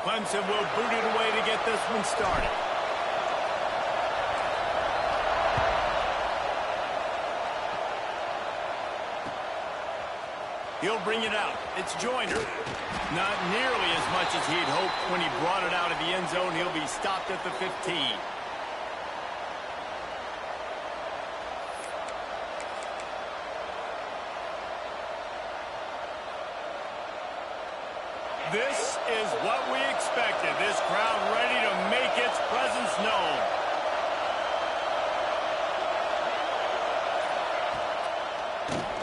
Clemson will boot it away to get this one started. He'll bring it out. It's Joyner. Not nearly as much as he'd hoped when he brought it out of the end zone. He'll be stopped at the 15. This is what we expected. This crowd ready to make its presence known.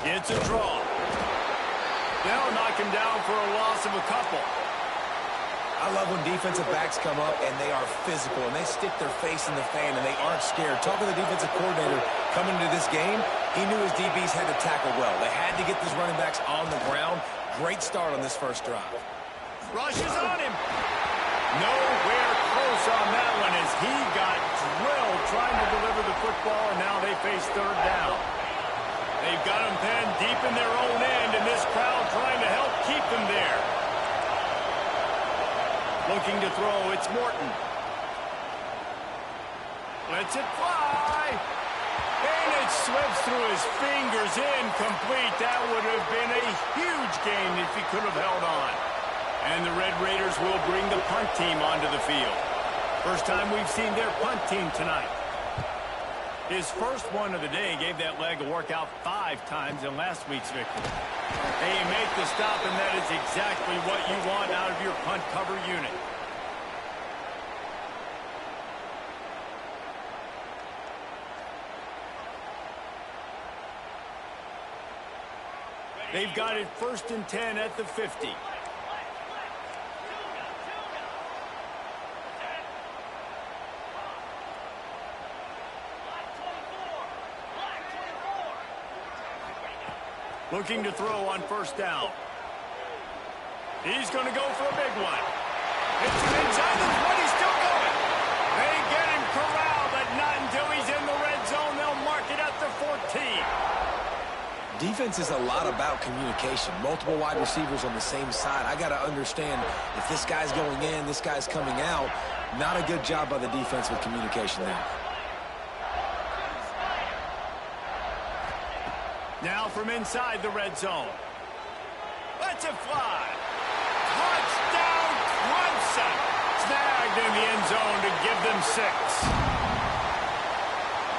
It's a draw. They'll knock him down for a loss of a couple. I love when defensive backs come up and they are physical and they stick their face in the fan and they aren't scared. Talking to the defensive coordinator coming into this game, he knew his DBs had to tackle well. They had to get these running backs on the ground. Great start on this first drive. Rushes on him. Nowhere close on that one as he got drilled trying to deliver the football, and now they face third down. They've got him penned deep in their own end, and this crowd trying to help keep them there. Looking to throw, it's Morton. Lets it fly. And it slips through his fingers, incomplete. That would have been a huge gain if he could have held on. And the Red Raiders will bring the punt team onto the field. First time we've seen their punt team tonight. His first one of the day gave that leg a workout 5 times in last week's victory. They make the stop, and that is exactly what you want out of your punt cover unit. They've got it 1st and 10 at the 50. Looking to throw on first down. He's going to go for a big one. It's an inside the 20, still going. They get him corralled, but not until he's in the red zone. They'll mark it at the 14. Defense is a lot about communication. Multiple wide receivers on the same side. I got to understand if this guy's going in, this guy's coming out. Not a good job by the defense with communication there. Now from inside the red zone. Lets it fly. Touchdown, Clemson. Snagged in the end zone to give them 6.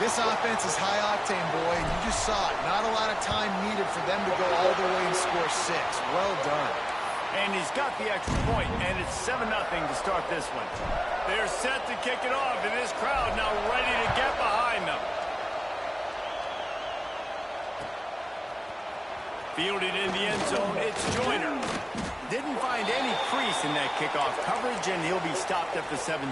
This offense is high octane, boy, and you just saw it. Not a lot of time needed for them to go all the way and score 6. Well done. And he's got the extra point, and it's 7-0 to start this one. They're set to kick it off, and this crowd now ready to get behind them. Fielded in the end zone, it's Joyner. Didn't find any crease in that kickoff coverage, and he'll be stopped at the 17.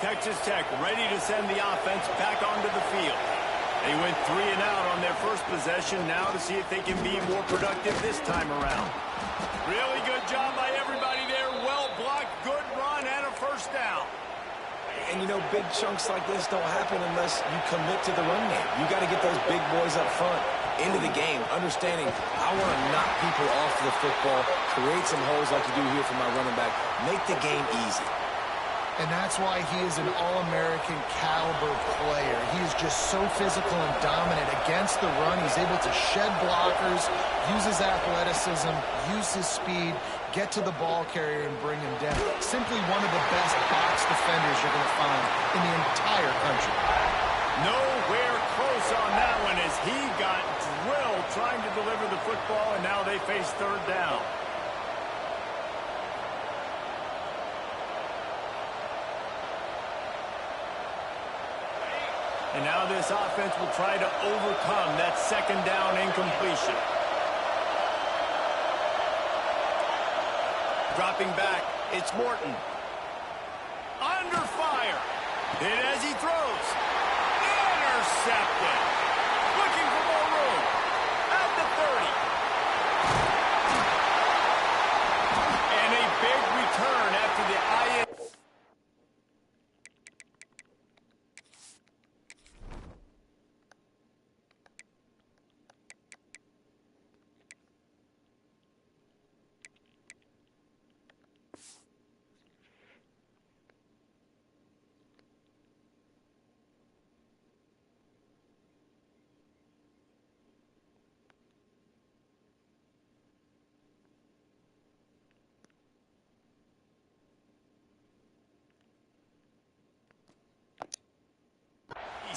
Texas Tech ready to send the offense back onto the field. They went 3 and out on their first possession, now to see if they can be more productive this time around. Really good job by everybody there. Well blocked, good run, and a first down. And, you know, big chunks like this don't happen unless you commit to the run game. You got to get those big boys up front into the game, understanding I want to knock people off the football, create some holes like you do here for my running back, make the game easy. And that's why he is an All-American caliber player. He is just so physical and dominant against the run. He's able to shed blockers, use his athleticism, use his speed, get to the ball carrier and bring him down. Simply one of the best box defenders you're going to find in the entire country. Nowhere close on that one as he got drilled trying to deliver the football, and now they face third down. And now this offense will try to overcome that second down incompletion. Dropping back, it's Morton. Under fire. Hit as he throws. Intercepted. Looking for more room. At the 30. And a big return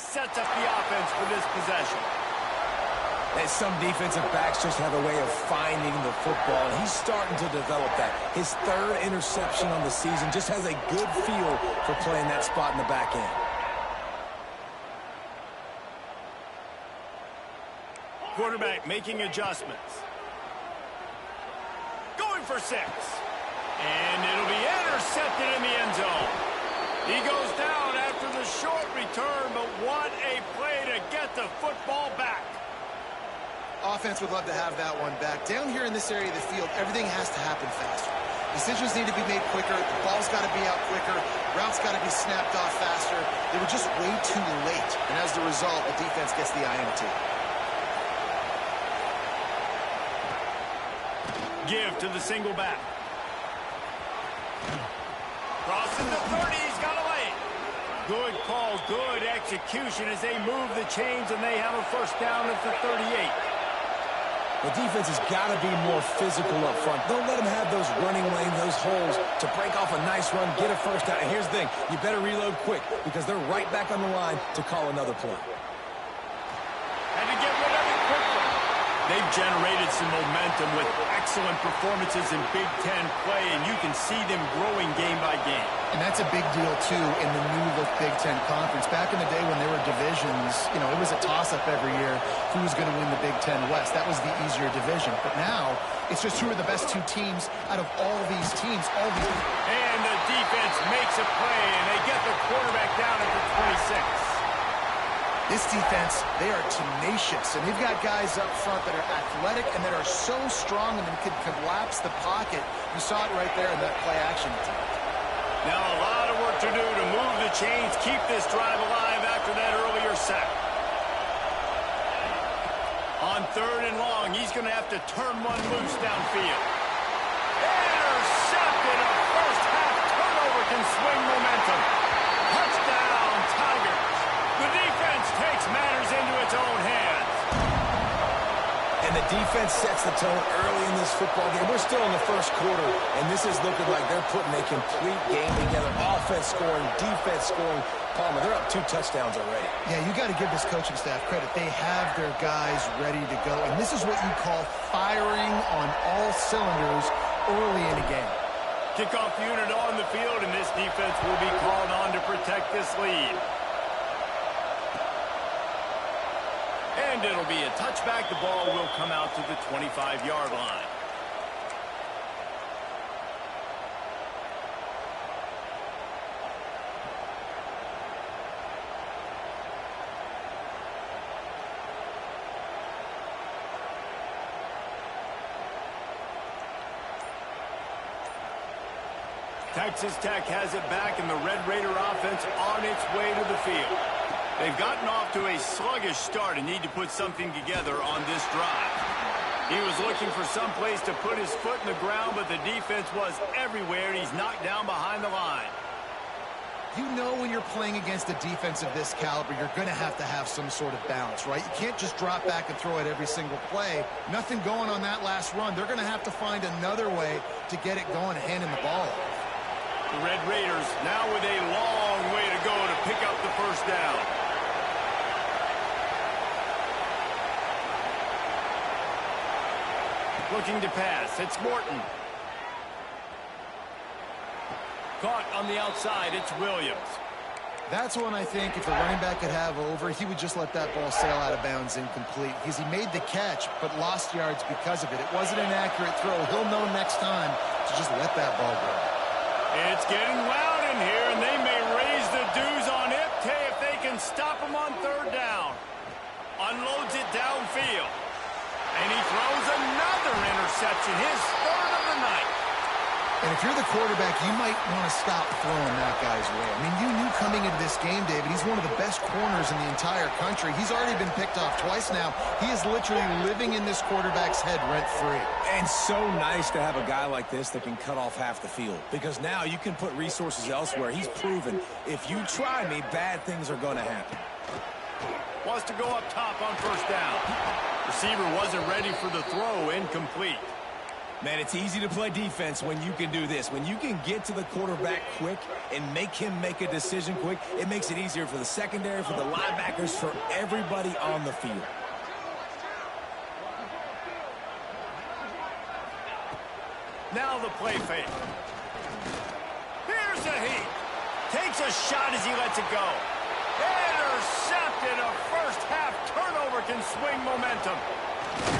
sets up the offense for this possession. And some defensive backs just have a way of finding the football, and he's starting to develop that. His third interception on the season, just has a good feel for playing that spot in the back end. Quarterback making adjustments. Going for 6. And it'll be intercepted in the end zone. He goes down after the short return, but what a play to get the football back. Offense would love to have that one back. Down here in this area of the field, everything has to happen faster. Decisions need to be made quicker. The ball's got to be out quicker. Routes got to be snapped off faster. They were just way too late. And as the result, the defense gets the INT. Give to the single back. Crossing the 30, he's got a lane. Good call, good execution as they move the chains, and they have a first down at the 38. The defense has got to be more physical up front. Don't let them have those running lanes, those holes to break off a nice run, get a first down. And here's the thing, you better reload quick because they're right back on the line to call another play. And to get rid of it quickly. They've generated some momentum with excellent performances in Big Ten play, and you can see them growing game by game. And that's a big deal, too, in the new-look Big Ten Conference. Back in the day when there were divisions, you know, it was a toss-up every year who was going to win the Big Ten West. That was the easier division. But now, it's just who are the best 2 teams out of all these teams. And the defense makes a play, and they get the quarterback down at the 26. This defense, they are tenacious, and they've got guys up front that are athletic and that are so strong and can collapse the pocket. You saw it right there in that play-action attempt. Now a lot of work to do to move the chains, keep this drive alive after that earlier sack. On 3rd and long, he's going to have to turn one loose downfield. Intercepted! A first-half turnover can swing momentum. Touchdown, Tigers! The defense takes matters into its own hands. And the defense sets the tone early in this football game. We're still in the first quarter, and this is looking like they're putting a complete game together. Offense scoring, defense scoring. Palmer, they're up 2 touchdowns already. Yeah, you got to give this coaching staff credit. They have their guys ready to go, and this is what you call firing on all cylinders early in a game. Kickoff unit on the field, and this defense will be called on to protect this lead. And it'll be a touchback. The ball will come out to the 25-yard line. Texas Tech has it back, and the Red Raider offense on its way to the field. They've gotten off to a sluggish start and need to put something together on this drive. He was looking for some place to put his foot in the ground, but the defense was everywhere, and he's knocked down behind the line. You know when you're playing against a defense of this caliber, you're going to have some sort of balance, right? You can't just drop back and throw it every single play. Nothing going on that last run. They're going to have to find another way to get it going and handing the ball off. The Red Raiders now with a long way to go to pick up the first down. Looking to pass. It's Morton. Caught on the outside. It's Williams. That's one I think if a running back could have over, he would just let that ball sail out of bounds incomplete because he made the catch but lost yards because of it. It wasn't an accurate throw. He'll know next time to just let that ball go. It's getting loud in here, and they may raise the dues on Ipte if they can stop him on 3rd down. Unloads it downfield. And he throws another interception, his 3rd of the night. And if you're the quarterback, you might want to stop throwing that guy's way. I mean, you knew coming into this game, David, he's one of the best corners in the entire country. He's already been picked off twice now. He is literally living in this quarterback's head rent-free. And so nice to have a guy like this that can cut off half the field, because now you can put resources elsewhere. He's proven if you try me, bad things are going to happen. Wants to go up top on 1st down. Receiver wasn't ready for the throw, incomplete. Man, it's easy to play defense when you can do this. When you can get to the quarterback quick and make him make a decision quick, it makes it easier for the secondary, for the linebackers, for everybody on the field. Now the play fake. Here's a heat. Takes a shot as he lets it go. Intercepted. A first half turnover can swing momentum.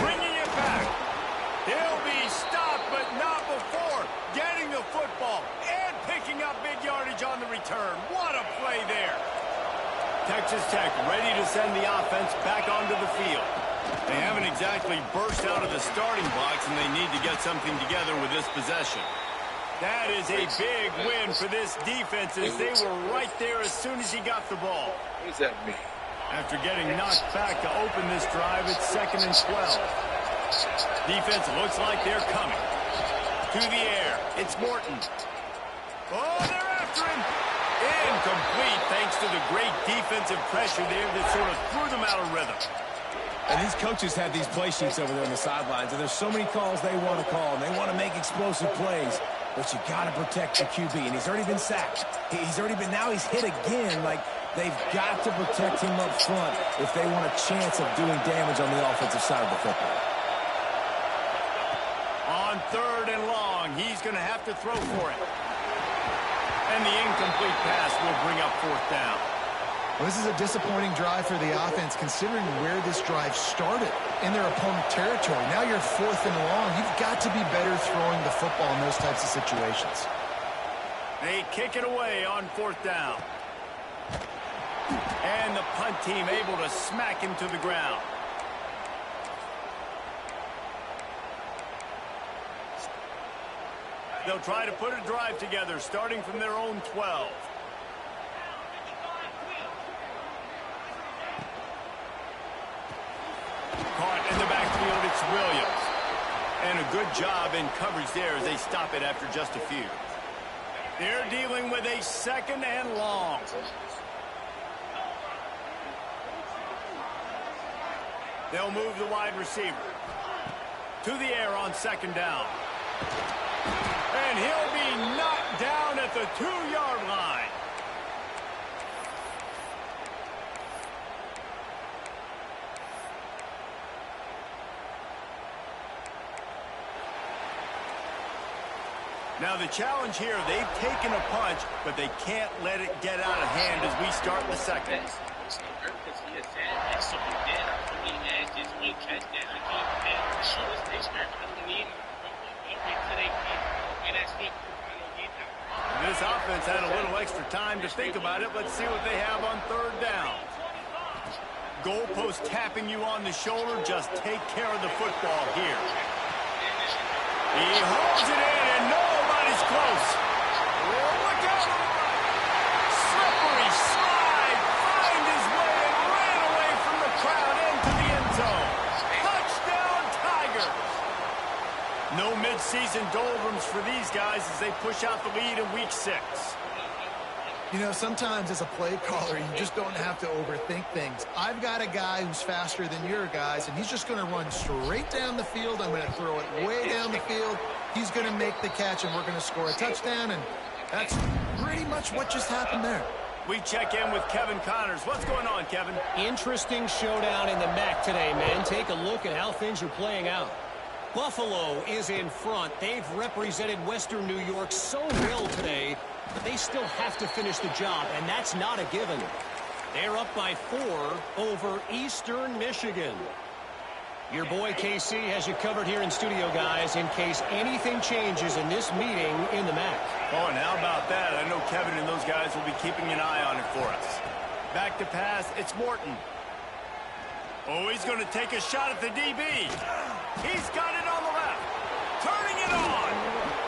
Bringing it back. He'll be stopped, but not before getting the football and picking up big yardage on the return. What a play there. Texas Tech ready to send the offense back onto the field. They haven't exactly burst out of the starting blocks, and they need to get something together with this possession. That is a big win for this defense, as they were right there as soon as he got the ball. What does that mean? After getting knocked back to open this drive, it's 2nd and 12. Defense looks like they're coming. To the air. It's Morton. Oh, they're after him. Incomplete, thanks to the great defensive pressure there that sort of threw them out of rhythm. And these coaches have these play sheets over there on the sidelines, and there's so many calls they want to call, and they want to make explosive plays. But you got to protect the QB, and he's already been sacked. Now he's hit again. Like, they've got to protect him up front if they want a chance of doing damage on the offensive side of the football. On 3rd and long, he's going to have to throw for it. And the incomplete pass will bring up 4th down. Well, this is a disappointing drive for the offense, considering where this drive started, in their opponent territory. Now you're 4th and long. You've got to be better throwing the football in those types of situations. They kick it away on 4th down. And the punt team able to smack him to the ground. They'll try to put a drive together, starting from their own 12. Caught in the backfield, it's Williams. And a good job in coverage there as they stop it after just a few. They're dealing with a 2nd and long. They'll move the wide receiver. To the air on 2nd down. And he'll be knocked down at the 2-yard line. Now the challenge here, they've taken a punch, but they can't let it get out of hand as we start the 2nd. This offense had a little extra time to think about it. Let's see what they have on 3rd down. Goalpost tapping you on the shoulder. Just take care of the football here. He holds it in, and nobody's close. Oh, look out! Slippery slide, find his way and ran away from the crowd into the end zone. Touchdown, Tigers! No midseason doldrums for these guys as they push out the lead in Week 6. You know, sometimes as a play caller, you just don't have to overthink things. I've got a guy who's faster than your guys, and he's just going to run straight down the field. I'm going to throw it way down the field. He's going to make the catch, and we're going to score a touchdown, and that's pretty much what just happened there. We check in with Kevin Connors. What's going on, Kevin? Interesting showdown in the MAC today, man. Take a look at how things are playing out. Buffalo is in front. They've represented Western New York so well today, but they still have to finish the job, and that's not a given. They're up by 4 over Eastern Michigan. Your boy KC has you covered here in studio, guys, in case anything changes in this meeting in the MAC. Oh, and how about that? I know Kevin and those guys will be keeping an eye on it for us. Back to pass, it's Morton. Oh, he's going to take a shot at the DB. He's got it on the left. Turning it on.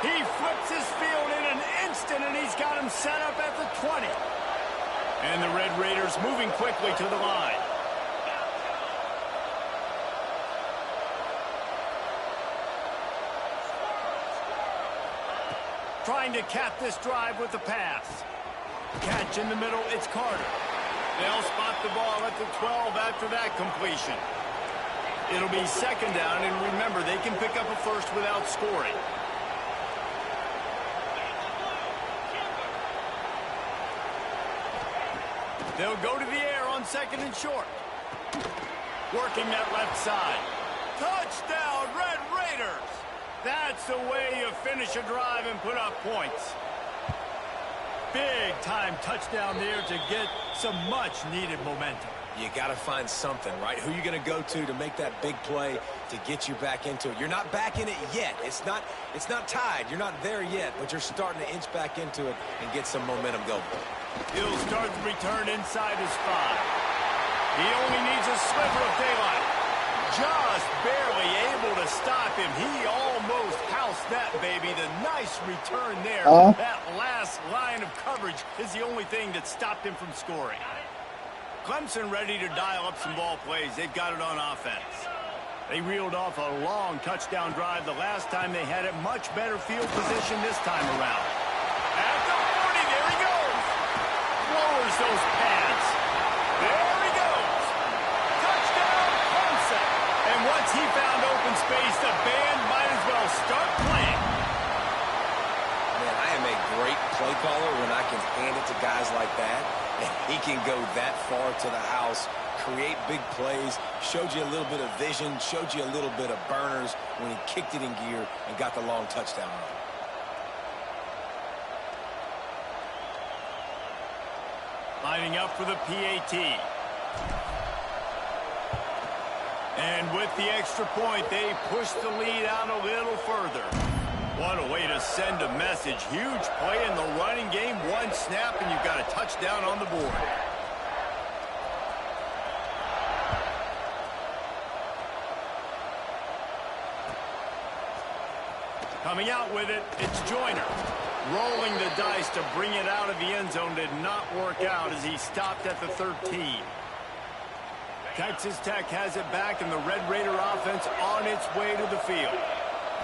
He flips his field in an instant, and he's got him set up at the 20. And the Red Raiders moving quickly to the line. Trying to cap this drive with the pass. Catch in the middle, it's Carter. They'll spot the ball at the 12 after that completion. It'll be second down, and remember, they can pick up a first without scoring. They'll go to the air on second and short. Working that left side. Touchdown, Red Raiders! That's the way you finish a drive and put up points. Big-time touchdown there to get some much-needed momentum. You got to find something, right? Who are you going to go to make that big play to get you back into it? You're not back in it yet. It's not tied. You're not there yet, but you're starting to inch back into it and get some momentum going. He'll start the return inside his 5. He only needs a sliver of daylight. Just barely able to stop him. He almost housed that baby. The nice return there. That last line of coverage is the only thing that stopped him from scoring. Clemson ready to dial up some ball plays. They've got it on offense. They reeled off a long touchdown drive the last time they had it. Much better field position this time around. At the 40, there he goes. Lowers those pads. There he goes. Touchdown, Clemson. And once he found open space, the band might as well start playing. Man, I am a great play caller when I can hand it to guys like that. And he can go that far to the house, create big plays, showed you a little bit of vision, showed you a little bit of burners when he kicked it in gear and got the long touchdown run. Lining up for the PAT. And with the extra point, they push the lead out a little further. What a way to send a message. Huge play in the running game. One snap, and you've got a touchdown on the board. Coming out with it, it's Joyner. Rolling the dice to bring it out of the end zone did not work out as he stopped at the 13. Texas Tech has it back, and the Red Raider offense on its way to the field.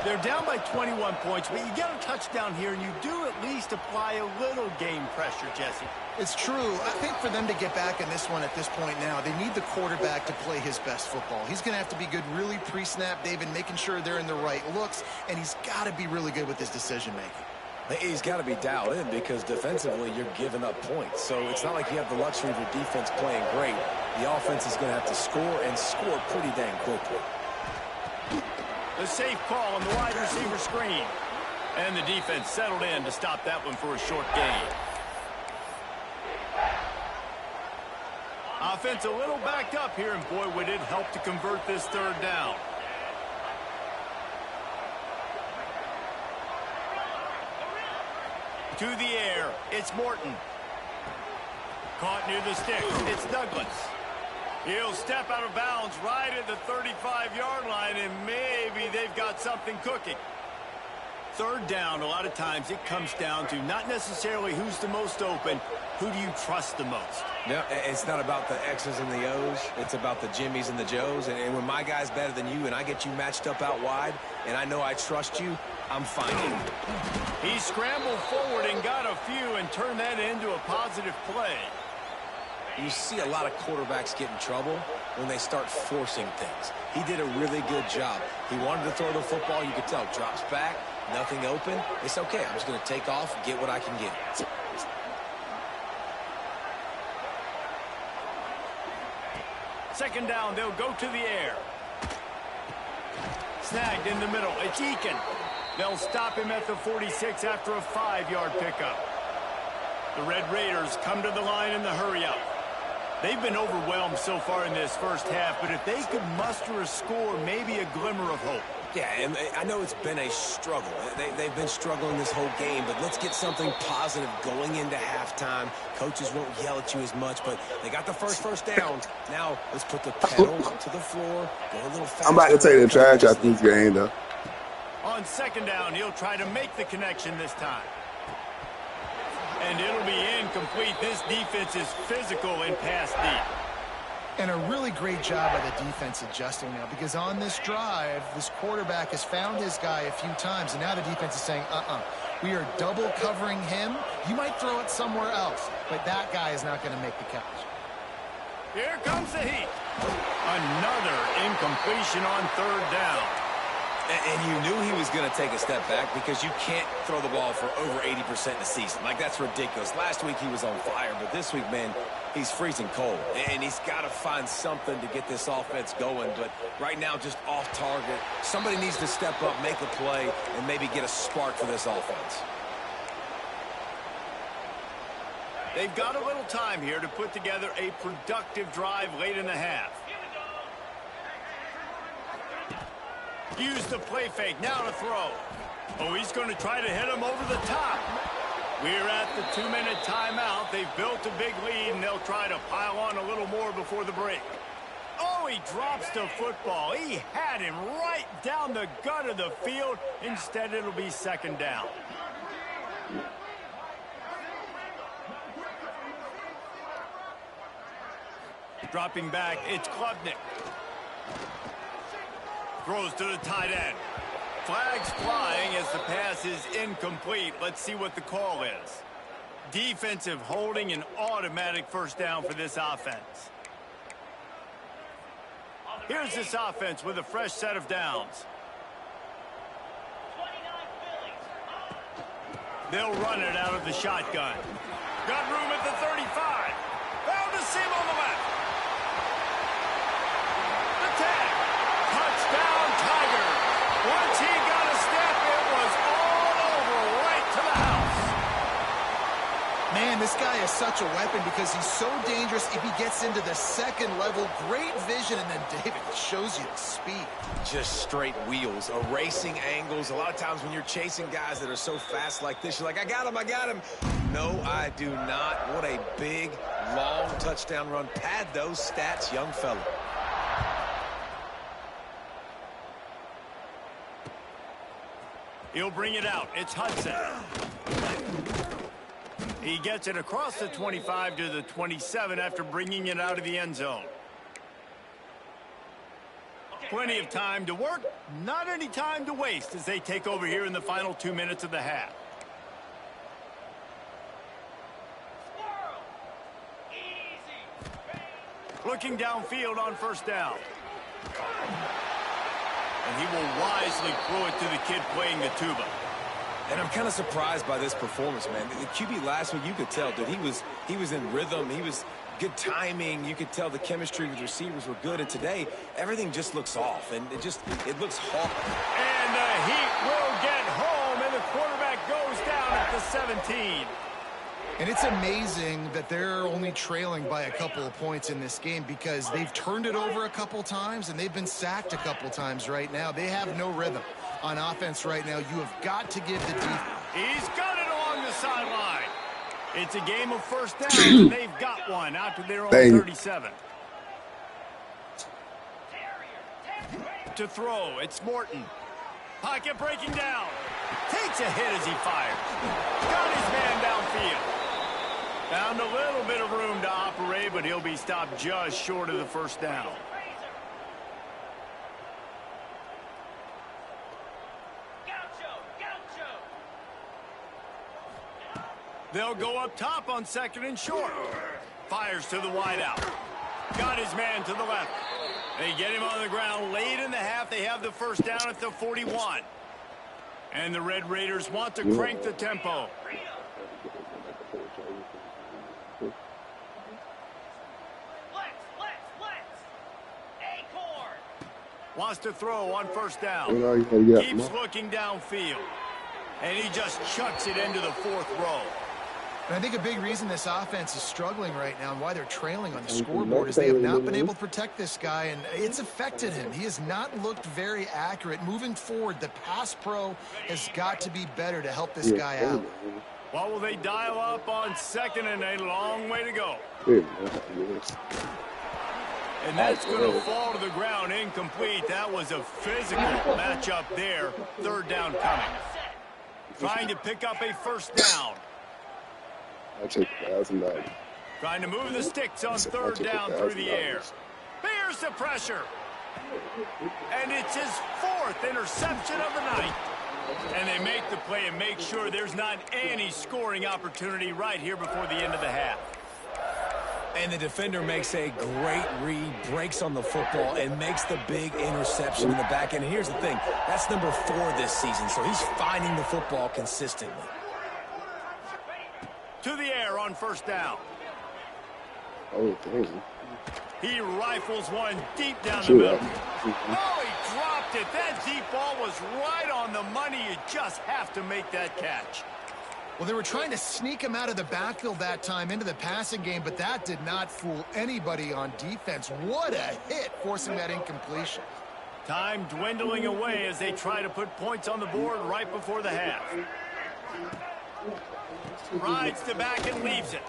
They're down by 21 points, but you get a touchdown here, and you do at least apply a little game pressure, Jesse. It's true. I think for them to get back in this one at this point now, they need the quarterback to play his best football. He's going to have to be good really pre-snap, David, making sure they're in the right looks, and he's got to be really good with his decision-making. He's got to be dialed in because defensively you're giving up points. So it's not like you have the luxury of your defense playing great. The offense is going to have to score and score pretty dang quickly. The safe call on the wide receiver screen. And the defense settled in to stop that one for a short gain. Offense a little backed up here, and boy, would it help to convert this third down. To the air, it's Morton. Caught near the sticks, it's Douglas. He'll step out of bounds right at the 35-yard line, and maybe they've got something cooking. Third down, a lot of times it comes down to not necessarily who's the most open, who do you trust the most? No, it's not about the X's and the O's. It's about the Jimmies and the Joes. And when my guy's better than you and I get you matched up out wide and I know I trust you, I'm fine. He scrambled forward and got a few and turned that into a positive play. You see a lot of quarterbacks get in trouble when they start forcing things. He did a really good job. He wanted to throw the football. You could tell. Drops back, nothing open. It's okay. I'm just going to take off, get what I can get. Second down, they'll go to the air. Snagged in the middle. It's Eakin. They'll stop him at the 46 after a 5-yard pickup. The Red Raiders come to the line in the hurry-up. They've been overwhelmed so far in this first half, but if they could muster a score, maybe a glimmer of hope. Yeah, and I know it's been a struggle. They've been struggling this whole game, but let's get something positive going into halftime. Coaches won't yell at you as much, but they got the first down. Now, let's put the pedal to the floor, go a little faster. I'm about to take the trash out this game, though. On second down, he'll try to make the connection this time. And it'll be incomplete. This defense is physical and pass deep. And a really great job by the defense adjusting now, because on this drive, this quarterback has found his guy a few times, and now the defense is saying, we are double covering him. You might throw it somewhere else, but that guy is not going to make the catch. Here comes the heat. Another incompletion on third down. And you knew he was going to take a step back because you can't throw the ball for over 80% in a season. Like, that's ridiculous. Last week he was on fire, but this week, man, he's freezing cold. And he's got to find something to get this offense going. But right now, just off target. Somebody needs to step up, make a play, and maybe get a spark for this offense. They've got a little time here to put together a productive drive late in the half. Use the play fake, now to throw. Oh, he's going to try to hit him over the top. We're at the 2-minute timeout. They've built a big lead, and they'll try to pile on a little more before the break. Oh, he drops the football. He had him right down the gut of the field. Instead, it'll be second down. Dropping back, it's Klubnik. Throws to the tight end. Flags flying as the pass is incomplete. Let's see what the call is. Defensive holding, an automatic first down for this offense. Here's this offense with a fresh set of downs. They'll run it out of the shotgun. Got room at the 35. Found a seam on the left. The tag. Touchdown, Tiger. Once he got a step, it was all over right to the house. Man, this guy is such a weapon because he's so dangerous if he gets into the second level. Great vision, and then David shows you the speed. Just straight wheels, erasing angles. A lot of times when you're chasing guys that are so fast like this, you're like, I got him, I got him. No, I do not. What a big, long touchdown run. Pad those stats, young fella. He'll bring it out. It's Hudson. He gets it across the 25 to the 27 after bringing it out of the end zone. Plenty of time to work, not any time to waste as they take over here in the final 2 minutes of the half. Looking downfield on first down. And he will wisely throw it to the kid playing the tuba. And I'm kind of surprised by this performance, man. The QB last week, you could tell, dude, he was in rhythm. He was good timing. You could tell the chemistry with receivers were good. And today, everything just looks off. And it looks hard. And the Heat will get home, and the quarterback goes down at the 17. And it's amazing that they're only trailing by a couple of points in this game because they've turned it over a couple times and they've been sacked a couple times right now. They have no rhythm on offense right now. You have got to give the defense. He's got it along the sideline. It's a game of first down, and they've got one out to their own 37. To throw, it's Morton. Pocket breaking down. Takes a hit as he fires. Got his man downfield. Found a little bit of room to operate, but he'll be stopped just short of the first down. They'll go up top on second and short. Fires to the wideout. Got his man to the left. They get him on the ground late in the half. They have the first down at the 41. And the Red Raiders want to crank the tempo. Wants to throw on first down. Keeps looking downfield. And he just chucks it into the fourth row. And I think a big reason this offense is struggling right now and why they're trailing on the scoreboard is they have not been able to protect this guy, and it's affected him. He has not looked very accurate. Moving forward, the pass pro has got to be better to help this guy out. What will they dial up on second, and a long way to go? And that's going to fall to the ground incomplete. That was a physical matchup there. Third down coming. Trying to pick up a first down. Trying to move the sticks on third down through the air. Bears the pressure. And it's his fourth interception of the night. And they make the play and make sure there's not any scoring opportunity right here before the end of the half. And the defender makes a great read, breaks on the football, and makes the big interception in the back end. And here's the thing, that's number 4 this season, so he's finding the football consistently. To the air on first down. Oh, dang. He rifles one deep down the middle. Oh, he dropped it. That deep ball was right on the money. You just have to make that catch. Well, they were trying to sneak him out of the backfield that time into the passing game, but that did not fool anybody on defense. What a hit, forcing that incompletion. Time dwindling away as they try to put points on the board right before the half. Rides to back and leaves it.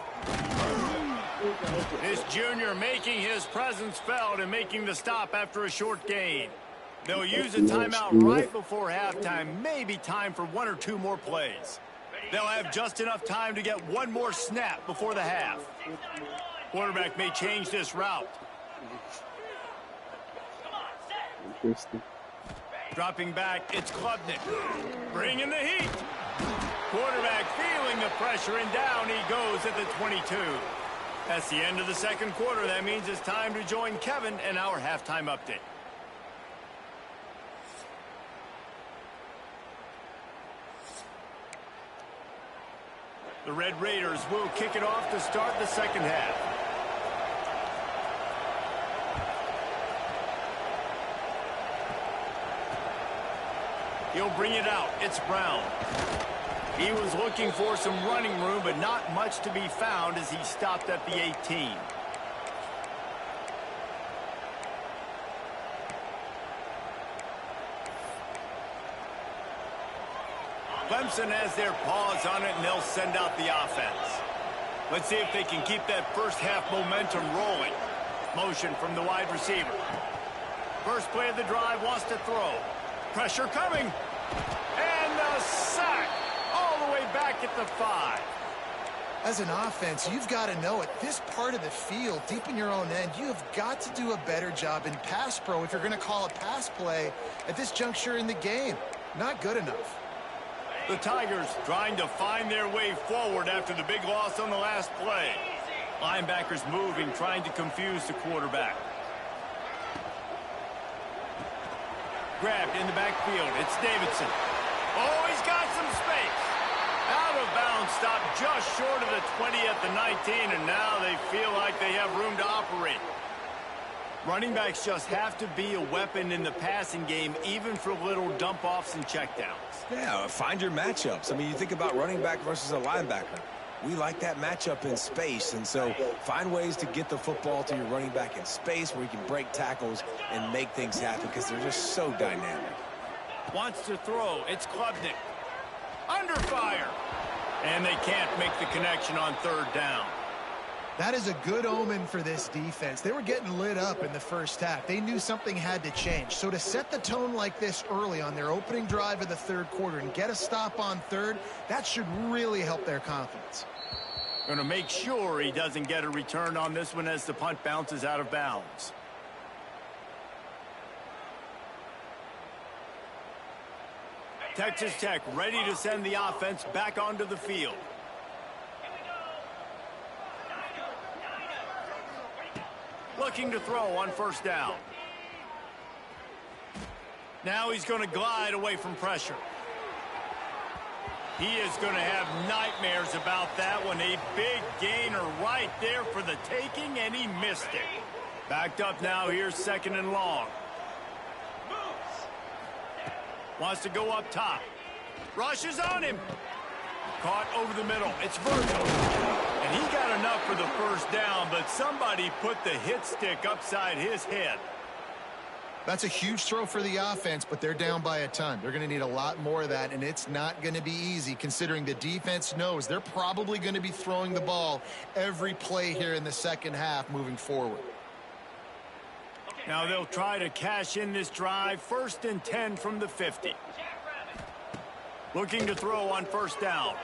This junior making his presence felt and making the stop after a short gain. They'll use a timeout right before halftime, maybe time for 1 or 2 more plays. They'll have just enough time to get 1 more snap before the half. Quarterback may change this route. Interesting. Dropping back, it's Klubnik. Bringing the heat. Quarterback feeling the pressure, and down he goes at the 22. That's the end of the second quarter. That means it's time to join Kevin and our halftime update. The Red Raiders will kick it off to start the second half. He'll bring it out. It's Brown. He was looking for some running room, but not much to be found as he stopped at the 18. Clemson has their paws on it, and they'll send out the offense. Let's see if they can keep that first half momentum rolling. Motion from the wide receiver. First play of the drive, wants to throw. Pressure coming. And the sack all the way back at the 5. As an offense, you've got to know at this part of the field, deep in your own end, you have got to do a better job in pass pro if you're going to call a pass play at this juncture in the game. Not good enough. The Tigers trying to find their way forward after the big loss on the last play. Linebackers moving, trying to confuse the quarterback. Grabbed in the backfield. It's Davidson. Oh, he's got some space. Out of bounds, stopped just short of the 20 at the 19, and now they feel like they have room to operate. Running backs just have to be a weapon in the passing game, even for little dump-offs and checkdowns. Yeah, find your matchups. I mean, you think about running back versus a linebacker. We like that matchup in space, and so find ways to get the football to your running back in space where you can break tackles and make things happen because they're just so dynamic. Wants to throw. It's Klubnik. Under fire. And they can't make the connection on third down. That is a good omen for this defense. They were getting lit up in the first half. They knew something had to change. So to set the tone like this early on their opening drive of the third quarter and get a stop on third, that should really help their confidence. Going to make sure he doesn't get a return on this one as the punt bounces out of bounds. Texas Tech ready to send the offense back onto the field. Looking to throw on first down. Now he's going to glide away from pressure. He is going to have nightmares about that one. A big gainer right there for the taking, and he missed it. Backed up now. Here's second and long. Wants to go up top. Rushes on him. Caught over the middle. It's Virgil. And he got enough for the first down, but somebody put the hit stick upside his head. That's a huge throw for the offense, but they're down by a ton. They're going to need a lot more of that, and it's not going to be easy considering the defense knows they're probably going to be throwing the ball every play here in the second half moving forward. Now they'll try to cash in this drive. 1st and 10 from the 50. Looking to throw on first down.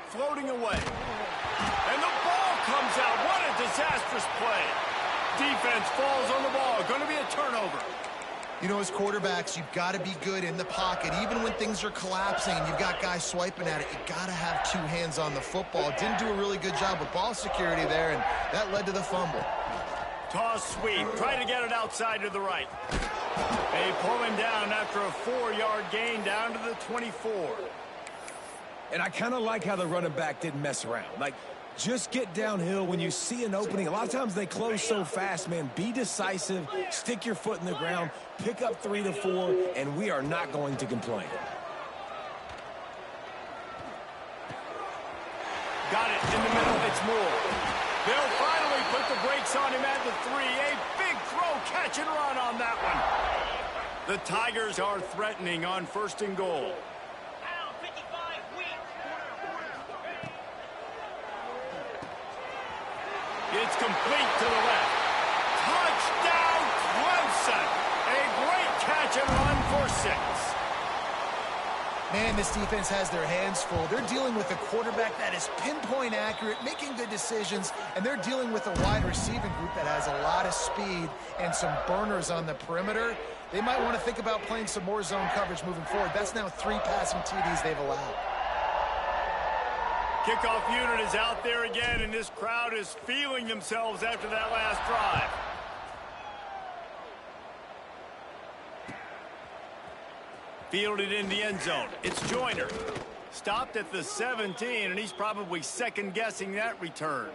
Floating away. And the ball comes out. What a disastrous play. Defense falls on the ball. Going to be a turnover. You know, as quarterbacks, you've got to be good in the pocket. Even when things are collapsing and you've got guys swiping at it, you've got to have two hands on the football. Didn't do a really good job with ball security there, and that led to the fumble. Toss sweep. Try to get it outside to the right. They pull him down after a 4-yard gain down to the 24. And I kind of like how the running back didn't mess around. Like, just get downhill when you see an opening. A lot of times they close so fast, man. Be decisive, stick your foot in the ground, pick up 3 to 4, and we are not going to complain. Got it in the middle. It's Moore. They'll finally put the brakes on him at the 3. A big throw, catch and run on that one. The Tigers are threatening on 1st and goal. It's complete to the left. Touchdown, Clemson. A great catch and run for 6. Man, this defense has their hands full. They're dealing with a quarterback that is pinpoint accurate, making good decisions, and they're dealing with a wide receiving group that has a lot of speed and some burners on the perimeter. They might want to think about playing some more zone coverage moving forward. That's now 3 passing TDs they've allowed. Kickoff unit is out there again, and this crowd is feeling themselves after that last drive. Fielded in the end zone. It's Joyner. Stopped at the 17, and he's probably second-guessing that return.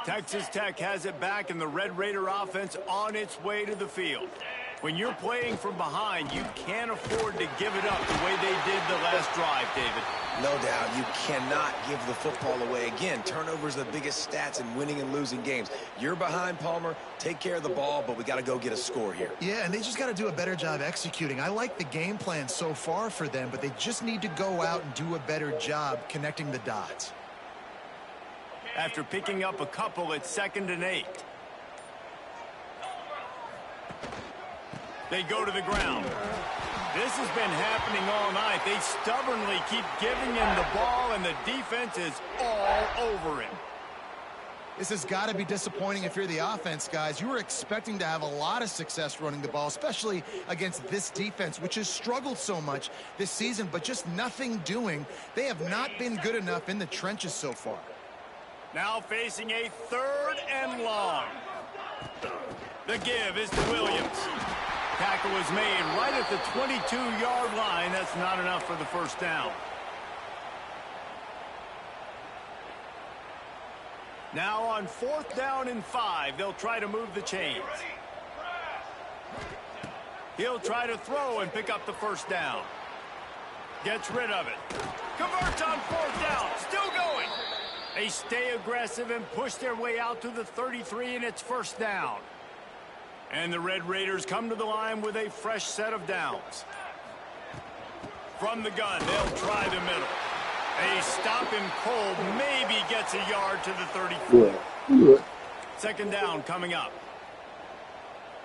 Texas Tech has it back, and the Red Raider offense on its way to the field. When you're playing from behind, you can't afford to give it up the way they did the last drive, David. No doubt, you cannot give the football away. Again, turnovers are the biggest stats in winning and losing games. You're behind, Palmer. Take care of the ball, but we got to go get a score here. Yeah, and they just got to do a better job executing. I like the game plan so far for them, but they just need to go out and do a better job connecting the dots. After picking up a couple, it's 2nd and 8. They go to the ground. This has been happening all night. They stubbornly keep giving him the ball, and the defense is all over him. This has got to be disappointing if you're the offense, guys. You were expecting to have a lot of success running the ball, especially against this defense, which has struggled so much this season, but just nothing doing. They have not been good enough in the trenches so far. Now facing a 3rd and long. The give is to Williams. Tackle was made right at the 22-yard line. That's not enough for the 1st down. Now on 4th down and 5, they'll try to move the chains. He'll try to throw and pick up the 1st down. Gets rid of it. Converts on 4th down. Still going. They stay aggressive and push their way out to the 33, and it's 1st down. And the Red Raiders come to the line with a fresh set of downs. From the gun, they'll try the middle. They stop him cold, maybe gets a yard to the 34. Yeah. 2nd down coming up.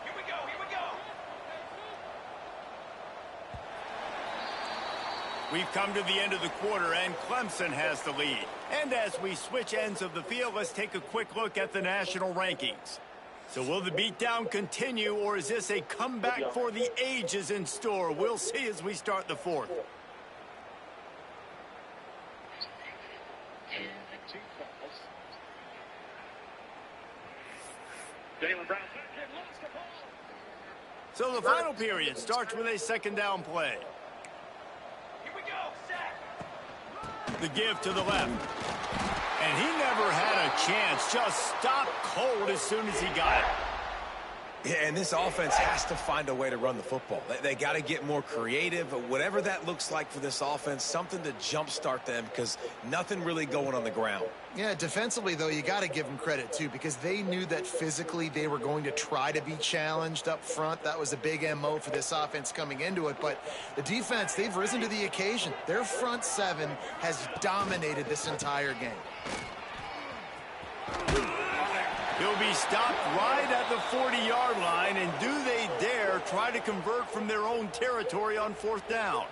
Here we go, here we go. We've come to the end of the quarter, and Clemson has the lead. And as we switch ends of the field, let's take a quick look at the national rankings. So will the beatdown continue, or is this a comeback for the ages in store? We'll see as we start the 4th. So the final period starts with a 2nd down play. Here we go, set. The give to the left. And he never had a chance. Just stopped cold as soon as he got it. Yeah, and this offense has to find a way to run the football. They got to get more creative, whatever that looks like for this offense, something to jumpstart them because nothing really going on the ground. Yeah, defensively, though, you got to give them credit, too, because they knew that physically they were going to try to be challenged up front. That was a big MO for this offense coming into it. But the defense, they've risen to the occasion. Their front 7 has dominated this entire game. He'll be stopped right at the 40-yard line, and do they dare try to convert from their own territory on 4th down.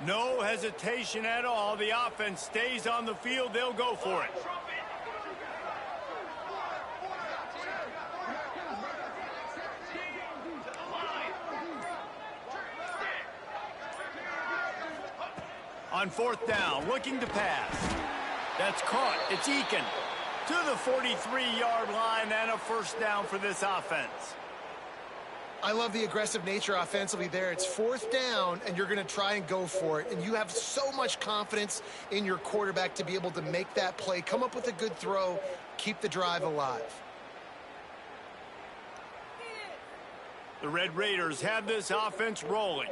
No hesitation at all. The offense stays on the field. They'll go for it. On 4th down, looking to pass. That's caught. It's Eakin to the 43-yard line and a 1st down for this offense. I love the aggressive nature offensively there. It's 4th down, and you're going to try and go for it. And you have so much confidence in your quarterback to be able to make that play, come up with a good throw, keep the drive alive. The Red Raiders have this offense rolling.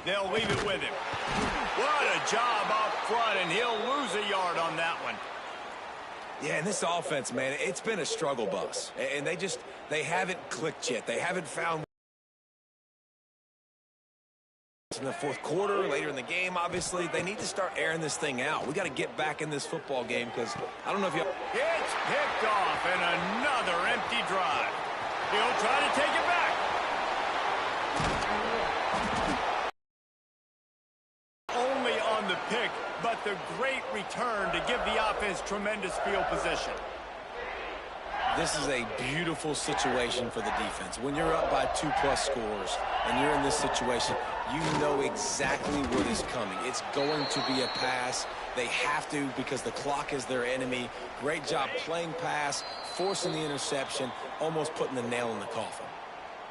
They'll leave it with him. What a job up front, and he'll lose a yard on that one. Yeah, and this offense, man, it's been a struggle bus. And they haven't clicked yet. They haven't found in the 4th quarter, later in the game, obviously. They need to start airing this thing out. We got to get back in this football game because I don't know if you... It's picked off and another empty drive. He'll try to take it back. Only on the pick, but the great return to give the offense tremendous field position. This is a beautiful situation for the defense. When you're up by 2+ scores and you're in this situation, you know exactly what is coming. It's going to be a pass. They have to because the clock is their enemy. Great job playing pass, forcing the interception, almost putting the nail in the coffin.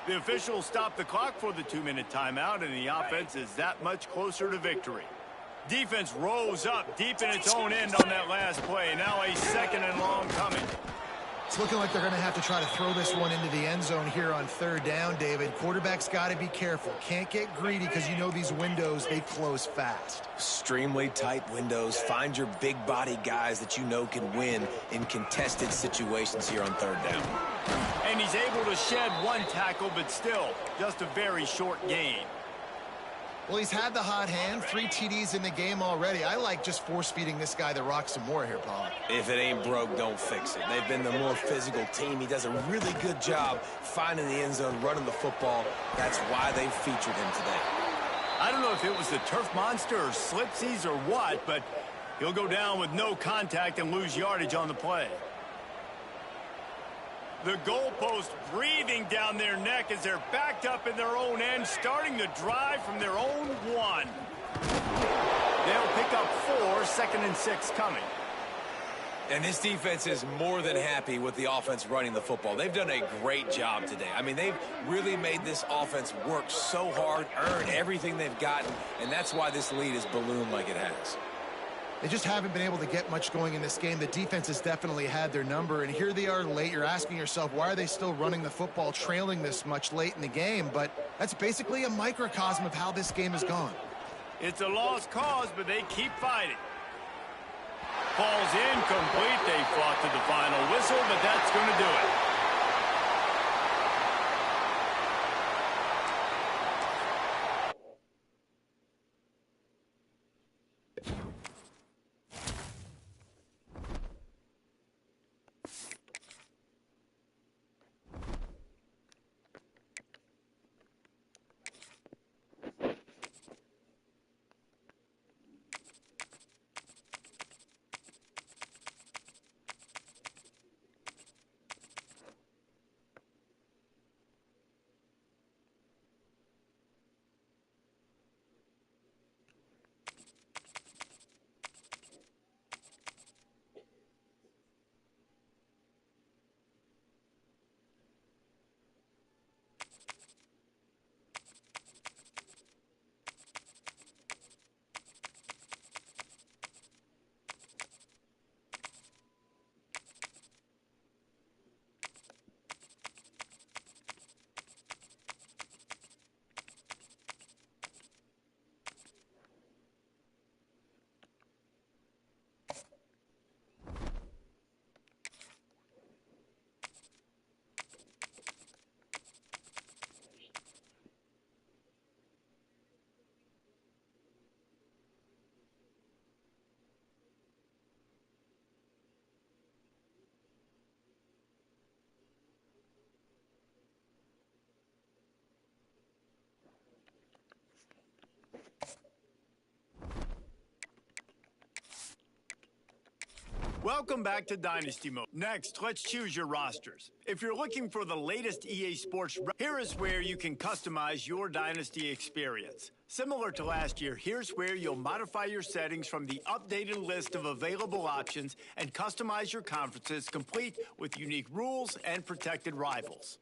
The officials stop the clock for the 2-minute timeout, and the offense is that much closer to victory. Defense rose up deep in its own end on that last play. Now a 2nd and long coming. It's looking like they're going to have to try to throw this one into the end zone here on 3rd down, David. Quarterback's got to be careful. Can't get greedy because you know these windows, they close fast. Extremely tight windows. Find your big body guys that you know can win in contested situations here on 3rd down. And he's able to shed one tackle, but still just a very short gain. Well, he's had the hot hand, 3 TDs in the game already. I like just force-feeding this guy the rock some more here, Paul. If it ain't broke, don't fix it. They've been the more physical team. He does a really good job finding the end zone, running the football. That's why they featured him today. I don't know if it was the turf monster or slipsies or what, but he'll go down with no contact and lose yardage on the play. The goalpost breathing down their neck as they're backed up in their own end, starting the drive from their own 1. They'll pick up 4, 2nd and 6 coming. And this defense is more than happy with the offense running the football. They've done a great job today. I mean, they've really made this offense work so hard, earn everything they've gotten, and that's why this lead is ballooned like it has. They just haven't been able to get much going in this game. The defense has definitely had their number, and here they are late. You're asking yourself, why are they still running the football, trailing this much late in the game? But that's basically a microcosm of how this game has gone. It's a lost cause, but they keep fighting. Falls incomplete. They fought to the final whistle, but that's going to do it. Welcome back to Dynasty Mode. Next, let's choose your rosters. If you're looking for the latest EA Sports, here is where you can customize your Dynasty experience. Similar to last year, here's where you'll modify your settings from the updated list of available options and customize your conferences, complete with unique rules and protected rivals.